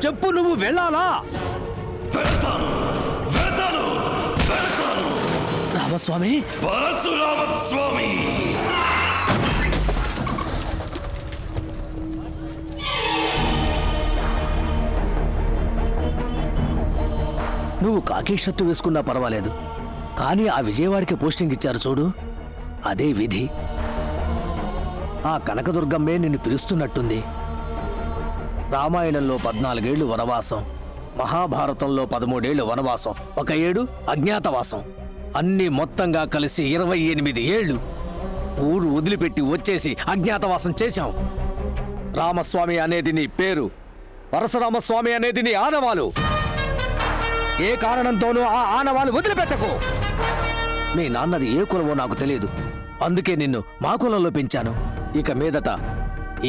చెప్పు, నువ్వు వెళ్ళాలా? రామస్వామి, పరశురామస్వామి, నువ్వు కాకి షర్టు వేసుకున్నా పర్వాలేదు, కానీ ఆ విజయవాడికి పోస్టింగ్ ఇచ్చారు చూడు, అదే విధి. ఆ కనకదుర్గమ్మే నిన్ను పిలుస్తున్నట్టుంది. రామాయణంలో 14 ఏళ్లు వనవాసం, మహాభారతంలో 13 ఏళ్లు వనవాసం, 1 ఏడు అజ్ఞాతవాసం, అన్నీ మొత్తంగా కలిసి 28 ఏళ్లు ఊరు వదిలిపెట్టి వచ్చేసి అజ్ఞాతవాసం చేశాం. రామస్వామి అనేది నీ పేరు, పరశురామస్వామి అనేది నీ ఆనవాలు. ఏ కారణంతోనూ ఆ ఆనవాలు వదిలిపెట్టకు. మీ నాన్నది ఏ కులమో నాకు తెలియదు, అందుకే నిన్ను మా కులంలో పెంచాను. ఇక మీదట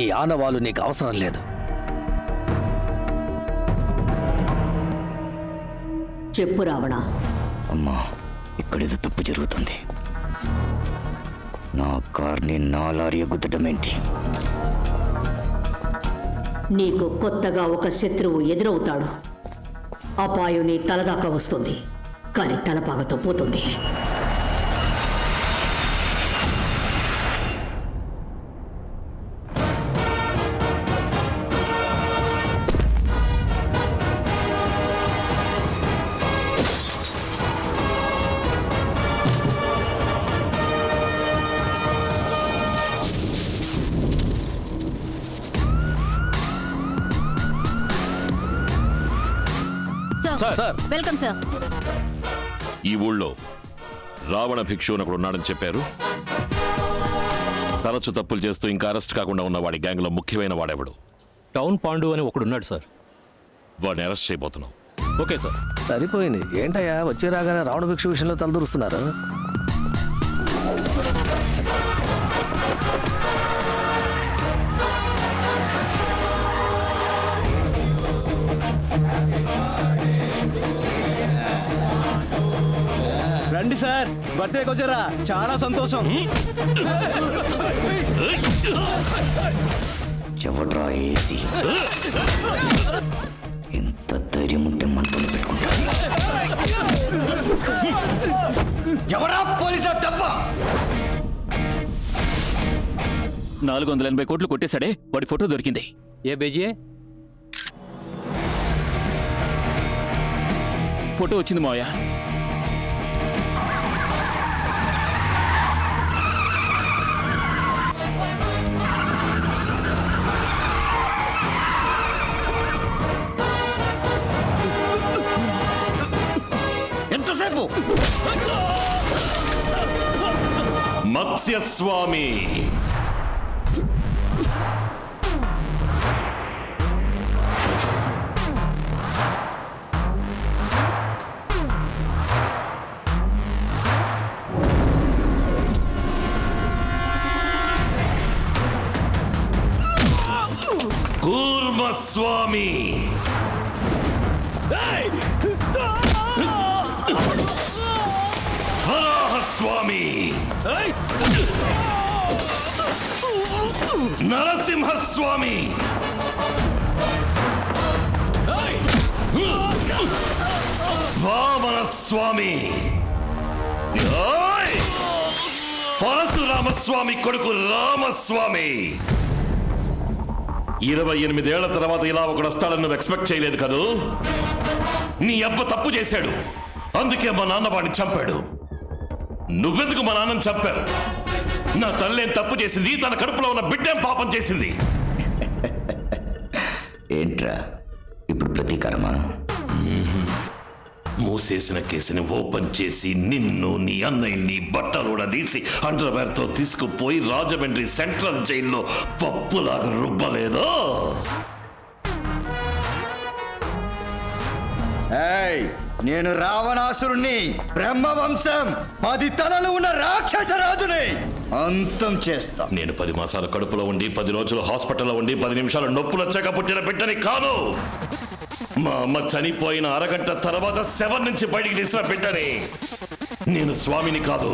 ఈ ఆనవాలు నీకు అవసరం లేదు. చెప్పు రావణ. అమ్మా, ఇక్కడేదో తప్పు జరుగుతుంది. నా కార్ని నా లారీ గుద్దటమేంటి? నీకు కొత్తగా ఒక శత్రువు ఎదురవుతాడు. అపాయం నీ తలదాకా వస్తుంది, కానీ తలపాగతో పోతుంది. Sir, welcome sir. ఈ ఊళ్ళో రావణ భిక్షు అని ఒకడు ఉన్నాడని చెప్పారు. తరచు తప్పులు చేస్తూ ఇంకా అరెస్ట్ కాకుండా ఉన్న వాడి గ్యాంగ్ లో ముఖ్యమైన వాడెవడు? టౌన్ పాండు అని ఒకడున్నాడు సార్. వాడిని అరెస్ట్ చేయబోతున్నాం. Okay sir. సరిపోయింది. ఏంటయ్యా వచ్చి రాగానే రావణ భిక్షు విషయంలో తలదూరుస్తున్నారు? రండి సార్, బర్త్డేకి వచ్చారా? చాలా సంతోషం. ఎవడ్రా ఏసి? ఎంత ధైర్యం ఉంటే మనతో పెట్టుకుంటా? ఎవరా పోలీసు డబ్బా? 480 కోట్లు కొట్టేశాడే, వాడి ఫోటో దొరికింది. ఏ బేజియే? ఫోటో వచ్చింది మావయ్య. ఎంతసేపు? మత్స్యస్వామి, కూర్మస్వామి, వరాహస్వామి, నరసింహస్వామి, వామనస్వామి, పరశురామస్వామి కొడుకు రామస్వామి. 28 ఏళ్ల తర్వాత ఇలా ఒకడు వస్తాడని నువ్వు ఎక్స్పెక్ట్ చేయలేదు కదూ? నీ అబ్బ తప్పు చేశాడు, అందుకే మా నాన్న వాడిని చంపాడు. నువ్వెందుకు మా నాన్నని చంపావు? నా తల్లేం తప్పు చేసింది, తన కడుపులో ఉన్న బిడ్డేం పాపం చేసింది? ఏంట్రా ఇప్పుడు ప్రతీకారమా? మూసేసిన కేసుని ఓపెన్ చేసి నిన్ను, నీ అన్నయ్యని బట్టలు తీసి అండర్వేర్ తో తీసుకుపోయి రాజమండ్రి సెంట్రల్ జైల్లో పప్పులాగా రుబ్బలేదో? నేను రావణాసురుణ్ణి, బ్రహ్మవంశం 10 తలలు ఉన్న రాక్షస రాజుని అంతం చేస్తా. నేను 10 మాసాల కడుపులో ఉండి 10 రోజులు హాస్పిటల్లో ఉండి 10 నిమిషాలు నొప్పులు వచ్చాక పుట్టిన బిడ్డని కాదు. మా అమ్మ చనిపోయిన అరగంట తర్వాత శవం నుంచి బయటికి తీసిన బిడ్డని. నేను స్వామిని కాదు,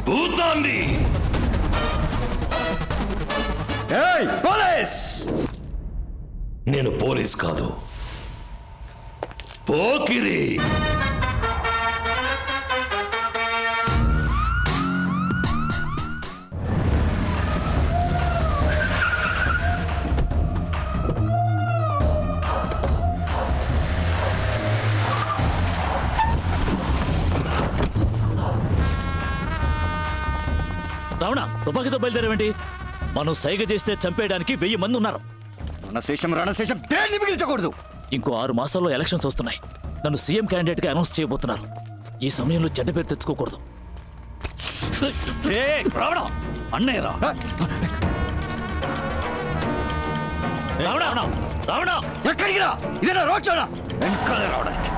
భూతాన్ని. పోలీస్! నేను పోలీస్ కాదు, పోకిరి రావణ తుపాకీతో బయలుదేరేవేంటి? మనం సైగ చేస్తే చంపేయడానికి 1000 మంది ఉన్నారు. రణశేషం దేన్ని మిగిల్చకూడదు. ఇంకో 6 మాసాల్లో ఎలక్షన్స్ వస్తున్నాయి. నన్ను సీఎం క్యాండిడేట్ గా అనౌన్స్ చేయబోతున్నారు. ఈ సమయంలో చెడ్డ పేరు తెచ్చుకోకూడదు. రావణ అన్నయ్య రా. రావణ రావణ ఎక్కడికి రా? ఇదేనా రోడ్ షోనా? వెనకాలే రావడానికి.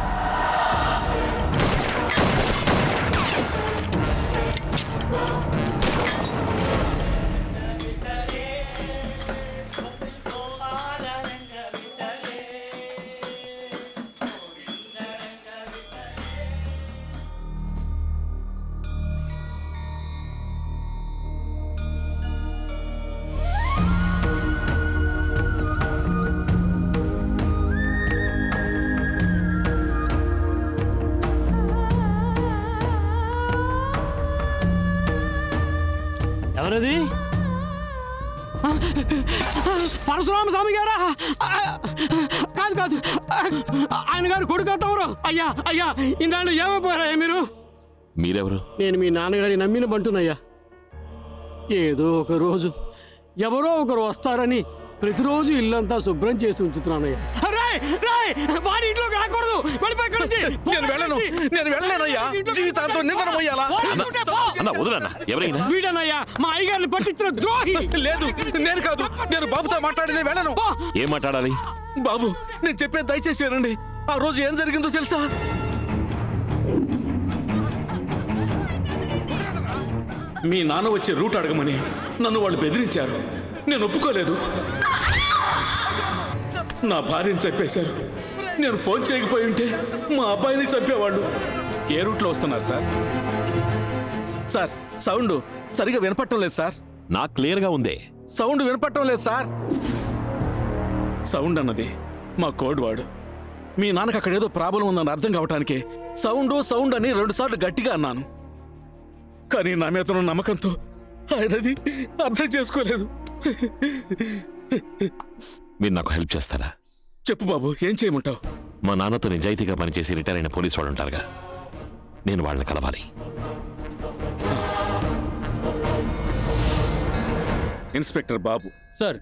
ఎవరది? పరశురామ స్వామి గారా? కాదు కాదు, ఆయన గారు కొడుకు తమరు. అయ్యా అయ్యా, ఇన్నాళ్ళు ఏమైపోయారయ్యా మీరు? మీరెవరు? నేను మీ నాన్నగారి నమ్మిన బంటునయ్యా. ఏదో ఒక రోజు ఎవరో ఒకరు వస్తారని ప్రతిరోజు ఇల్లంతా శుభ్రం చేసి ఉంచుతున్నానయ్యా. వాడి ఇంట్లోకి రాకూడదు. నేను వెళ్ళలేనయ్యా. జీవితాంతం నిందనమయ్యాలా? అన్న వదలన్నా. ఎవరైనా వీడనయ్యా మా అయ్యగారిని పట్టించిన ద్రోహి. లేదు, నేను కాదు. నేను బాబుతో మాట్లాడేది. వెళ్ళను. ఏం మాట్లాడాలి? బాబు, నేను చెప్పేది దయచేసి వినండి. ఆ రోజు ఏం జరిగిందో తెలుసా? మీ నాన్న వచ్చే రూట్ అడగమని నన్ను వాళ్ళు బెదిరించారు. నేను ఒప్పుకోలేదు. నా భార్యని చంపేశారు. నేను ఫోన్ చేయకపోయి ఉంటే మా అబ్బాయిని చంపేవాళ్ళు. ఏ రూట్లో వస్తున్నారు సార్? సార్, సౌండ్ సరిగా వినపట్టం లేదు సార్. నాకు క్లియర్ గా ఉందే. సౌండ్ వినపట్టం లేదు సార్. సౌండ్ అన్నది మా కోడ్ వాడు. మీ నాన్నకు అక్కడ ఏదో ప్రాబ్లం ఉందని అర్థం కావటానికి సౌండ్ అని 2 సార్లు గట్టిగా అన్నాను. కానీ నా మీద ఉన్న నమ్మకంతో ఆయనది అర్థం చేసుకోలేదు. మీరు నాకు హెల్ప్ చేస్తారా? చెప్పు బాబు, ఏం చేయమంటావు? మా నాన్నతో నిజాయితీగా పనిచేసి రిటైర్ అయిన పోలీసు వాళ్ళు ఉంటారుగా, నేను వాళ్ళని కలవాలి. Inspector Babu sir.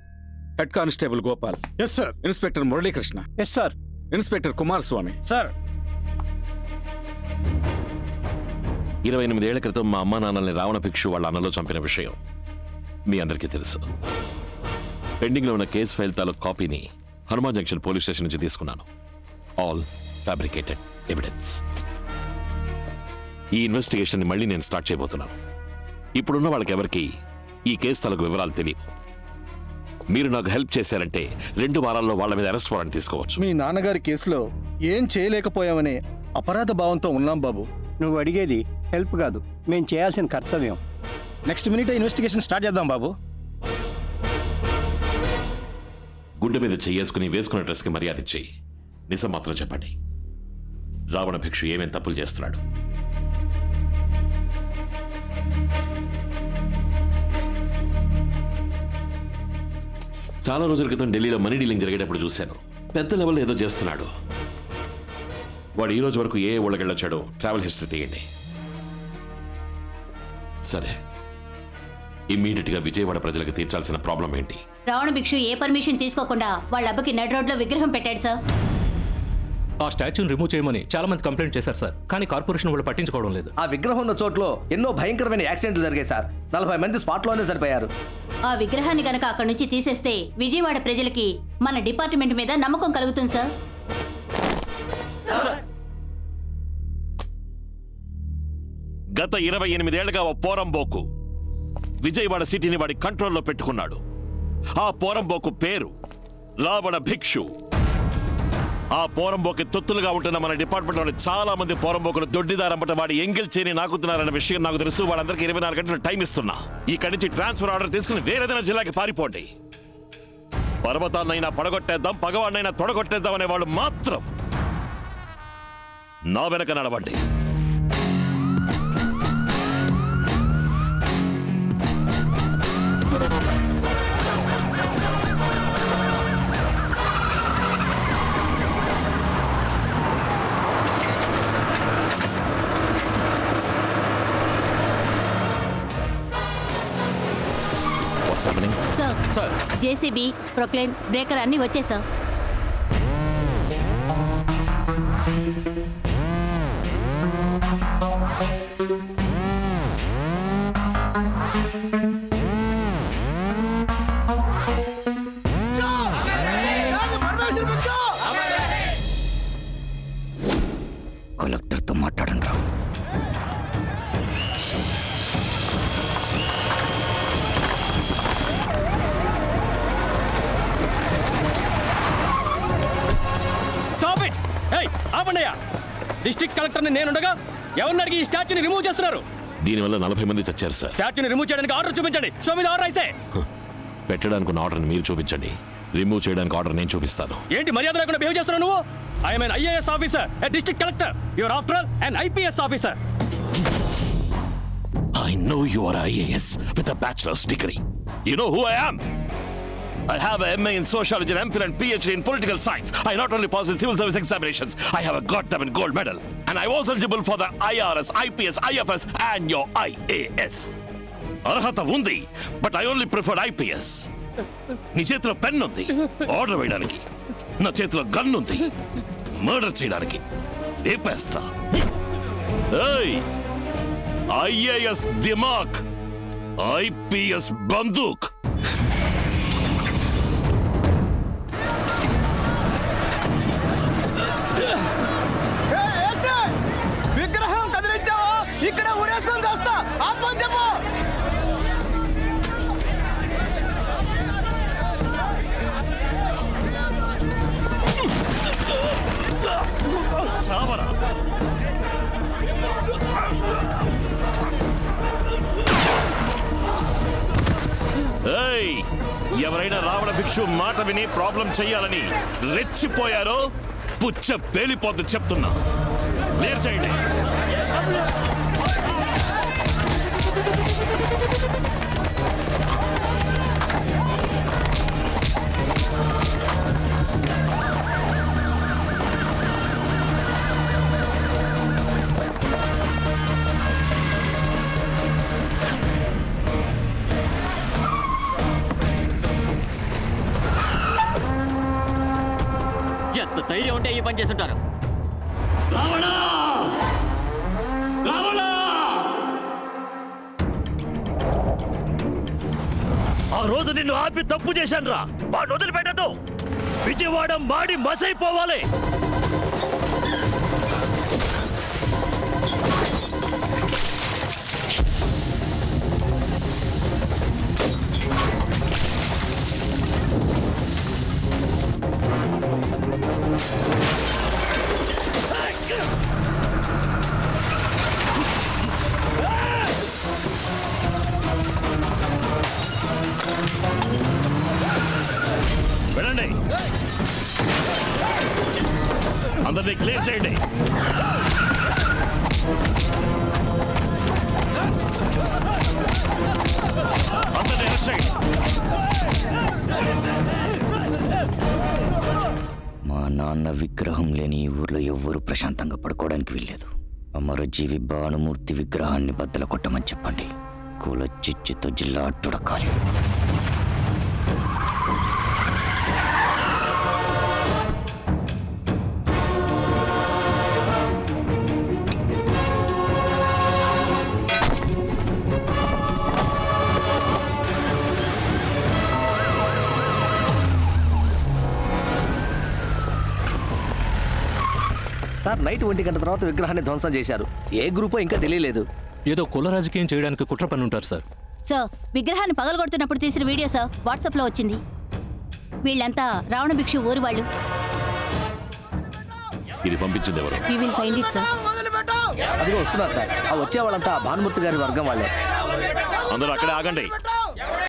Head constable Gopal. Yes sir. Inspector Muralikrishna. Yes sir. Inspector Kumaraswamy. Sir. 28 ఏళ్ల క్రితం మా అమ్మా నాన్నల్ని రావణ భిక్షు వాళ్ళ అన్నలో చంపిన విషయం మీ అందరికీ తెలుసు. పెండింగ్ లో ఉన్న కేసు ఫైల్ తాలూకు కాపీని హనుమాన్ జంక్షన్ పోలీస్ స్టేషన్ నుంచి తీసుకున్నాను. All fabricated evidence. ఈ ఇన్వెస్టిగేషన్ ని మళ్ళీ నేను స్టార్ట్ చేయబోతున్నాను. ఇప్పుడున్న వాళ్ళకి ఎవరికి ఈ కేసు తాలూకు వివరాలు తెలియవు. మీరు నాకు హెల్ప్ చేశారంటే 2 వారాల్లో వాళ్ళ మీద అరెస్ట్ వారెంట్ తీసుకోవచ్చు. మీ నాన్నగారి కేసులో ఏం చేయలేకపోయామనే అపరాధ భావంతో ఉన్నాం బాబు. నువ్వు అడిగేది హెల్ప్ కాదు, మేము చేయాల్సిన కర్తవ్యం. నెక్స్ట్ మినిట్ ఇన్వెస్టిగేషన్ స్టార్ట్ చేద్దాం బాబు. గుండె మీద చెయ్యేసుకుని వేసుకున్న డ్రెస్కి మర్యాద ఇచ్చి నిజం మాత్రం చెప్పండి. రావణ భిక్షు ఏమేం తప్పులు చేస్తున్నాడు? చాలా రోజుల క్రితం ఢిల్లీలో మనీ డీలింగ్ జరిగేటప్పుడు చూశాను. పెద్ద లెవెల్లో ఏదో చేస్తున్నాడు. వాడు ఈ రోజు వరకు ఏ ఊళ్ళకి వెళ్ళొచ్చాడో ట్రావెల్ హిస్టరీ తీయండి. సరే, ఇమ్మీడియట్ గా విజయవాడ ప్రజలకు తీర్చాల్సిన ప్రాబ్లం ఏంటి? రావణ భిక్షు ఏ పర్మిషన్ తీసుకోకుండా వాళ్ళ అబ్బకి నడి రోడ్లో విగ్రహం పెట్టాడు సార్. ఆ స్టాచ్యూని రిమూవ్ చేయమని చాలా మంది కంప్లైంట్ చేశారు సార్, కానీ కార్పొరేషన్ వాళ్ళు పట్టించుకోవడం లేదు. ఆ విగ్రహం ఉన్న చోట్లో ఎన్నో భయంకరమైన యాక్సిడెంట్లు జరిగాయి సార్. 40 మంది స్పాట్లోనే చనిపోయారు. ఆ విగ్రహాన్ని గనక అక్కడి నుంచి తీసేస్తే విజయవాడ ప్రజలకి మన డిపార్ట్మెంట్ మీద నమ్మకం కలుగుతుంది సార్. గత 28 ఏళ్లుగా ఓ పోరంబోకు విజయవాడ సిటీని వాడి కంట్రోల్లో పెట్టుకున్నాడు. ఆ పోరంబోకు పేరు రావణ భిక్షు. ఆ పోరంబోకి తొత్తులుగా ఉంటున్న మన డిపార్ట్మెంట్లోని చాలా మంది పోరంబోకులు దొడ్డిదారంపట వాడి ఎంగిల్ చేయని నాకుతున్నారన్న విషయం నాకు తెలుసు. వాళ్ళందరికీ 24 గంటలు టైం ఇస్తున్నా. ఇక్కడి నుంచి ట్రాన్స్ఫర్ ఆర్డర్ తీసుకుని వేరేదైనా జిల్లాకి పారిపోండి. పర్వతాన్నైనా పడగొట్టేద్దాం, పగవాడినైనా తొడగొట్టేద్దాం అనేవాళ్ళు మాత్రం నా వెనక నడవండి. What's happening? Sir JCB Proclain breaker అన్నీ వచ్చాయి సార్. కలెక్టర్తో మాట్లాడండి రా. Stop it! ఏయ్ ఆపండియా! డిస్ట్రిక్ట్ కలెక్టర్ని నేనుండగా ఎవరిని అడిగి ఈ స్టాచ్యూని రిమూవ్ చేస్తున్నారు? దీనివల్ల 40 మంది చచ్చారు సార్. స్టాచ్యూని రిమూవ్ చేయడానికి ఆర్డర్ చూపించండి. షో మీద ఆర్డర్ అయితే పెట్టడానికి ఆర్డర్ని మీరు చూపించండి, రిమూవ్ చేయడానికి ఆర్డర్ నేను చూపిస్తాను. ఏంటి మర్యాద లేకుండా బిహేవ్ చేస్తున్నావు నువ్వు? I'm N IAS officer, a district collector. Your after all an IPS officer. I know you are IAS with a bachelor's degree. You know who I am? I have a MA in sociology and MPhil and PhD in political science. I not only passed in civil service examinations, I have a goddamn gold medal. And I was eligible for the IRS, IPS, IFS and your IAS. అర్హత ఉంది, but I only preferred IPS. నీ చేతిలో pen ఉంది order వేయడానికి, నా చేతిలో gun ఉంది murder చేయడానికి. రేపేస్తా. ఏయ్, IAS దిమాక్, IPS బందూక్. విగ్రహం కదిలించావా? ఇక్కడ ఊరేసుకొని వస్తా. ఆపని చెప్పు. చావరా. ఏయ్, ఎవరైనా రావణ భిక్షు మాట విని ప్రాబ్లం చెయ్యాలని రెచ్చిపోయారో పుచ్చ పేలిపోద్దు చెప్తున్నా. క్లియర్ చేయండి. ఎంత ధైర్యం ఉంటే ఈ పని చేస్తుంటారు? ఆ రోజు నిన్ను ఆపి తప్పు చేశాను రా. వాడు వదిలిపెట్టదు. విజయవాడ మాడి మసైపోవాలి. వెళ్ళండి, అందరినీ క్లియర్ చేయండి. అందరినీ అరెస్ట్ చేయండి. మా నాన్న విగ్రహం లేని ఈ ఊర్లో ఎవ్వరూ ప్రశాంతంగా పడుకోవడానికి వీల్లేదు. అమరజీవి భానుమూర్తి విగ్రహాన్ని బద్దలు కొట్టమని చెప్పండి. కుల చిచ్చుతో జిల్లా అట్టుడకాలి. సార్, నైట్ 1 గంట తర్వాత విగ్రహాన్ని ధ్వంసం చేశారు. ఏ గ్రూపో ఇంకా తెలియలేదు. ఏదో కుల రాజకీయం చేయడానికి కుట్ర పని ఉంటారు సార్. సార్, విగ్రహాన్ని పగలగొడుతున్నప్పుడు తీసిన వీడియో సార్ వాట్సాప్లో వచ్చింది. వీళ్ళంతా రావణ భిక్షు ఊరి వాళ్ళు. ఇది పంపించింది ఎవరు? We will find it sir. అదిగో వస్తున్నారు సార్. ఆ వచ్చే వాళ్ళంతా భానుమూర్తి గారి వర్గం వాళ్ళే. అందరూ అక్కడే ఆగండి.